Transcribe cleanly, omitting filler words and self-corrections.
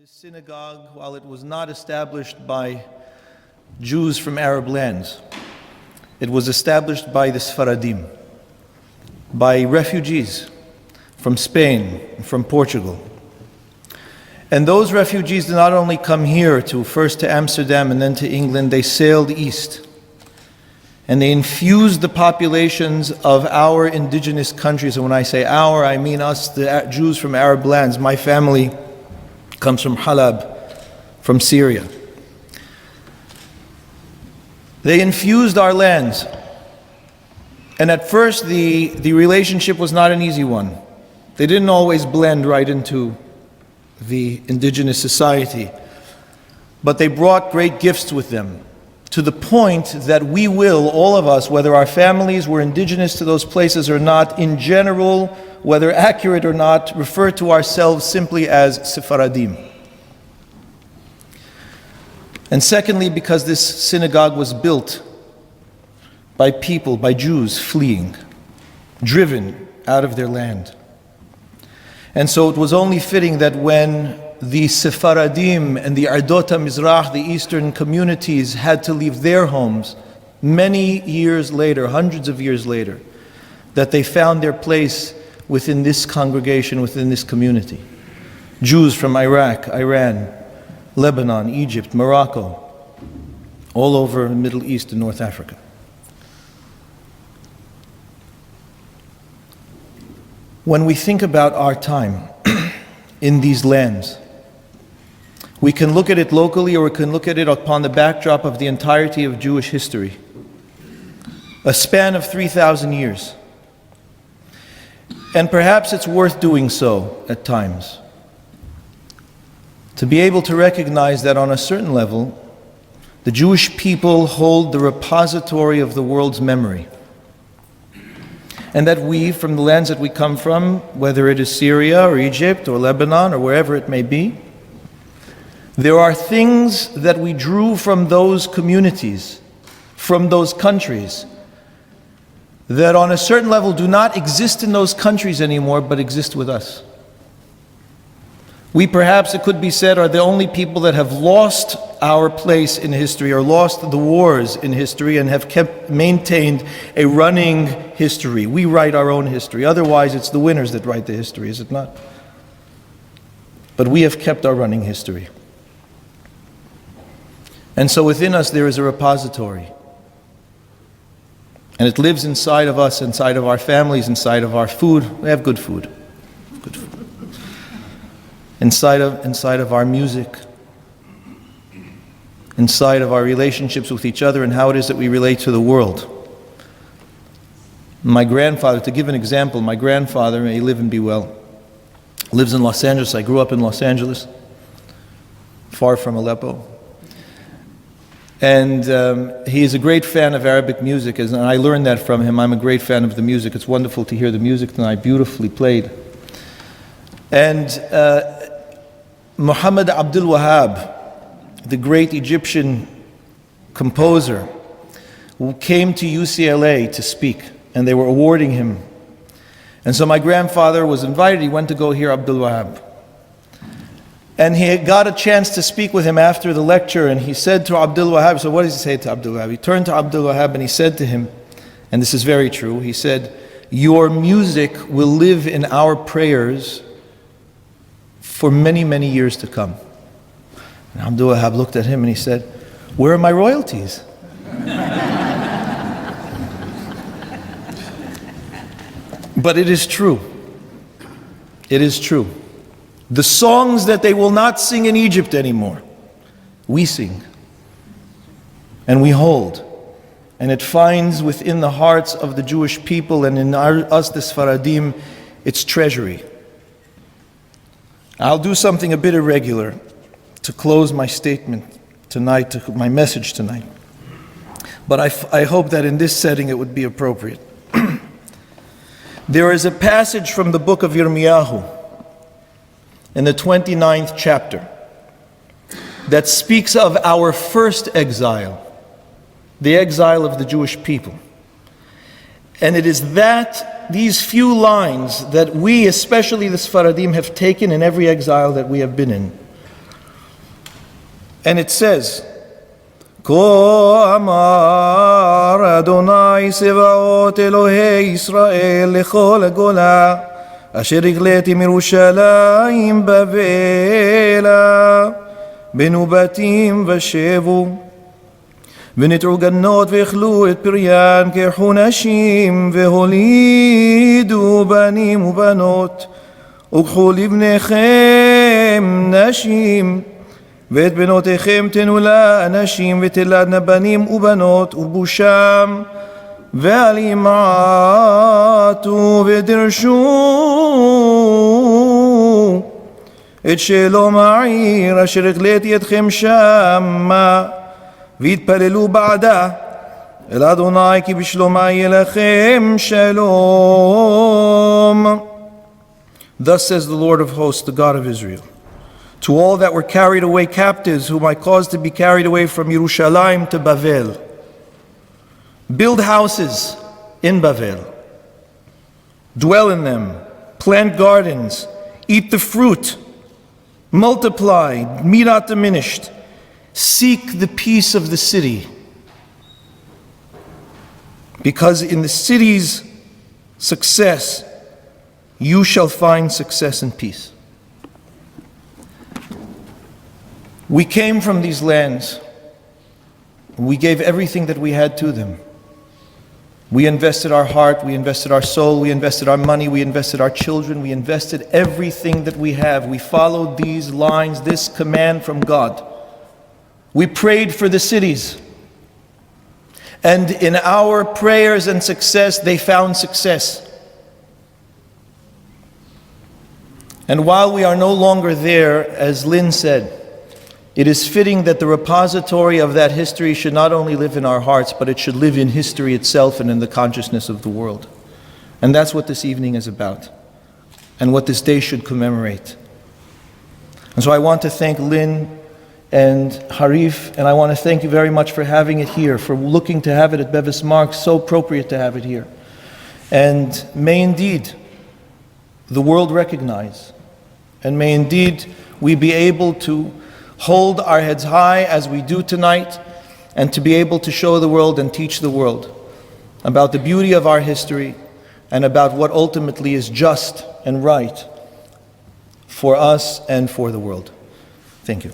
This synagogue, while it was not established by Jews from Arab lands, it was established by the Sfaradim, by refugees from Spain, from Portugal. And those refugees did not only come here first to Amsterdam and then to England, they sailed east. And they infused the populations of our indigenous countries. And when I say our, I mean us, the Jews from Arab lands. My family comes from Halab, from Syria. They infused our lands. And at first the relationship was not an easy one. They didn't always blend right into the indigenous society. But they brought great gifts with them, to the point that we will, all of us, whether our families were indigenous to those places or not, in general, whether accurate or not, refer to ourselves simply as Sephardim. And secondly, because this synagogue was built by people, by Jews fleeing, driven out of their land. And so it was only fitting that when the Sephardim and the Ardot HaMizrach, the eastern communities, had to leave their homes many years later, hundreds of years later, that they found their place within this congregation, within this community. Jews from Iraq, Iran, Lebanon, Egypt, Morocco, all over the Middle East and North Africa. When we think about our time in these lands, we can look at it locally or we can look at it upon the backdrop of the entirety of Jewish history. A span of 3,000 years. And perhaps it's worth doing so at times. To be able to recognize that on a certain level, the Jewish people hold the repository of the world's memory. And that we, from the lands that we come from, whether it is Syria or Egypt or Lebanon or wherever it may be, there are things that we drew from those communities, from those countries, that on a certain level do not exist in those countries anymore, but exist with us. We perhaps, it could be said, are the only people that have lost our place in history or lost the wars in history and have maintained a running history. We write our own history. Otherwise, it's the winners that write the history, is it not? But we have kept our running history. And so within us there is a repository. And it lives inside of us, inside of our families, inside of our food. We have good food. Good food. Inside of our music. Inside of our relationships with each other and how it is that we relate to the world. My grandfather, to give an example, my grandfather, may he live and be well, lives in Los Angeles. I grew up in Los Angeles, far from Aleppo. And he is a great fan of Arabic music, and I learned that from him. I'm a great fan of the music. It's wonderful to hear the music tonight, beautifully played. And Muhammad Abdul Wahab, the great Egyptian composer, who came to UCLA to speak, and they were awarding him. And so my grandfather was invited. He went to go hear Abdul Wahab. And he got a chance to speak with him after the lecture, and he said to Abdul Wahab, so what does he say to Abdul Wahab? He turned to Abdul Wahab and he said to him, and this is very true, he said, "Your music will live in our prayers for many, many years to come." And Abdul Wahab looked at him and he said, "Where are my royalties?" But it is true. It is true. The songs that they will not sing in Egypt anymore, we sing. And we hold. And it finds within the hearts of the Jewish people and in us, the Sfaradim, its treasury. I'll do something a bit irregular to close my statement tonight, my message tonight. But I hope that in this setting it would be appropriate. There is a passage from the book of Yirmiyahu, in the 29th chapter, that speaks of our first exile, the exile of the Jewish people. And it is these few lines that we, especially the Sfaradim, have taken in every exile that we have been in. And it says, Ko amar Adonai Sevaot Elohei Yisrael lechol hagola asher igleti mirushalayim bavela benu batim vashevu ונטעו גנות ואכלו את פריין קרחו נשים והולידו בנים ובנות וקחו לבניכם נשים ואת בנותיכם תנו לה נשים ותלדנה בנים ובנות ובושם ואל ימעטו ודרשו את שלום העיר אשר הגליתי אתכם שמה והתפללו בעדה אל אדוני כי בשלומה יהיה לכם שלום. Thus says the Lord of hosts, the God of Israel, to all that were carried away captives, whom I caused to be carried away from Yerushalayim to Bavel, build houses in Bavel, dwell in them, plant gardens, eat the fruit, multiply, be not diminished. Seek the peace of the city, because in the city's success, you shall find success and peace. We came from these lands. We gave everything that we had to them. We invested our heart, we invested our soul, we invested our money, we invested our children, we invested everything that we have. We followed these lines, this command from God. We prayed for the cities. And in our prayers and success, they found success. And while we are no longer there, as Lynn said, it is fitting that the repository of that history should not only live in our hearts, but it should live in history itself and in the consciousness of the world. And that's what this evening is about, and what this day should commemorate. And so I want to thank Lynn and Harif, and I want to thank you very much for having it here, for looking to have it at Bevis Mark, so appropriate to have it here. And may indeed the world recognize, and may indeed we be able to hold our heads high as we do tonight, and to be able to show the world and teach the world about the beauty of our history and about what ultimately is just and right for us and for the world. Thank you.